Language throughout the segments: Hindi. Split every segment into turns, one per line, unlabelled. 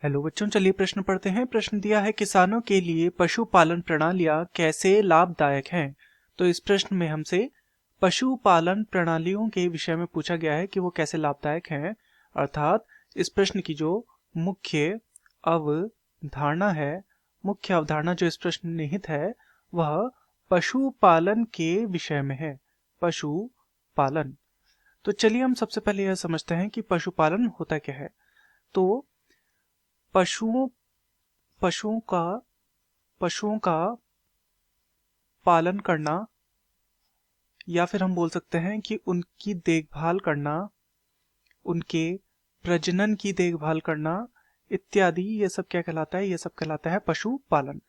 हेलो बच्चों, चलिए प्रश्न पढ़ते हैं। प्रश्न दिया है किसानों के लिए पशुपालन प्रणालियां कैसे लाभदायक हैं। तो इस प्रश्न में हमसे पशुपालन प्रणालियों के विषय में पूछा गया है कि वो कैसे लाभदायक हैं। अर्थात इस प्रश्न की जो मुख्य अवधारणा है, मुख्य अवधारणा जो इस प्रश्न में निहित है वह पशुपालन के विषय में है। पशुपालन। तो चलिए हम सबसे पहले यह समझते हैं कि पशुपालन होता क्या है। तो पशुओं पशुओं का पशुओं का पालन करना, या फिर हम बोल सकते हैं कि उनकी देखभाल करना, उनके प्रजनन की देखभाल करना इत्यादि, ये सब क्या कहलाता है? ये सब कहलाता है पशुपालन।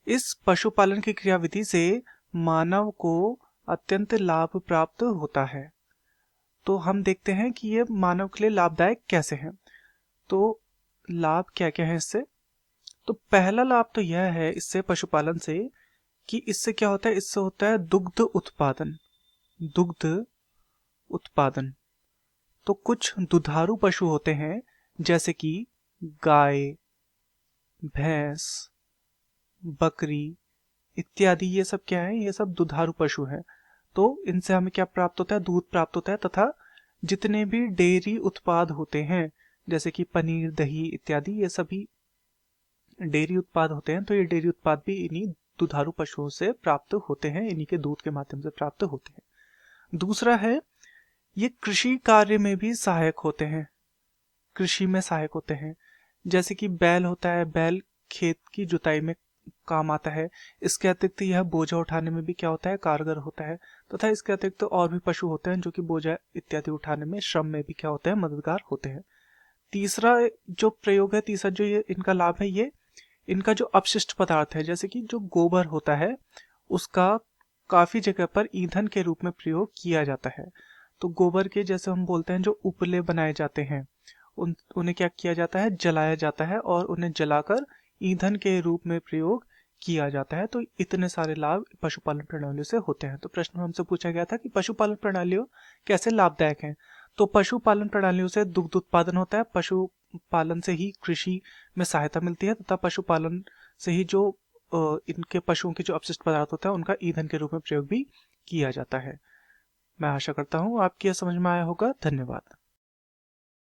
इस पशुपालन की क्रियाविधि से मानव को अत्यंत लाभ प्राप्त होता है। तो हम देखते हैं कि ये मानव के लिए लाभदायक कैसे हैं। तो लाभ क्या क्या है इससे? तो पहला लाभ तो यह है इससे, पशुपालन से, कि इससे क्या होता है? इससे होता है दुग्ध उत्पादन। दुग्ध उत्पादन। तो कुछ दुधारू पशु होते हैं जैसे कि गाय, भैंस, बकरी इत्यादि। ये सब क्या है? ये सब दुधारू पशु हैं। तो इनसे हमें क्या प्राप्त होता है? दूध प्राप्त होता है। तथा जितने भी डेयरी उत्पाद होते हैं जैसे कि पनीर, दही इत्यादि, ये सभी डेयरी उत्पाद होते हैं। तो ये डेयरी उत्पाद भी इन्हीं दुधारू पशुओं से प्राप्त होते हैं, इन्हीं के दूध के माध्यम से प्राप्त होते हैं। दूसरा है, ये कृषि कार्य में भी सहायक होते हैं। कृषि में सहायक होते हैं। जैसे कि बैल होता है, बैल खेत की जुताई में काम आता है। इसके अतिरिक्त यह बोझा उठाने में भी क्या होता है? कारगर होता है। तथा इसके अतिरिक्त तो और भी पशु होते हैं जो कि बोझा इत्यादि उठाने में, श्रम में भी क्या होते हैं? मददगार होते हैं। तीसरा जो प्रयोग है, तीसरा जो ये इनका लाभ है, ये इनका जो अपशिष्ट पदार्थ है, जैसे कि जो गोबर होता है, उसका काफी जगह पर ईंधन के रूप में प्रयोग किया जाता है। तो गोबर के, जैसे हम बोलते हैं, जो उपले बनाए जाते हैं, उन्हें क्या किया जाता है? जलाया जाता है और उन्हें जलाकर ईंधन के रूप में प्रयोग किया जाता है। तो इतने सारे लाभ पशुपालन प्रणालियों से होते हैं। तो प्रश्न में हमसे पूछा गया था कि पशुपालन प्रणालियों कैसे लाभदायक हैं। तो पशुपालन प्रणालियों से दुग्ध उत्पादन होता है, पशुपालन से ही कृषि में सहायता मिलती है, तथा पशुपालन से ही जो इनके पशुओं के जो अपशिष्ट पदार्थ होता है उनका ईंधन के रूप में प्रयोग भी किया जाता है। मैं आशा करता हूँ आपकी यह समझ में आया होगा। धन्यवाद।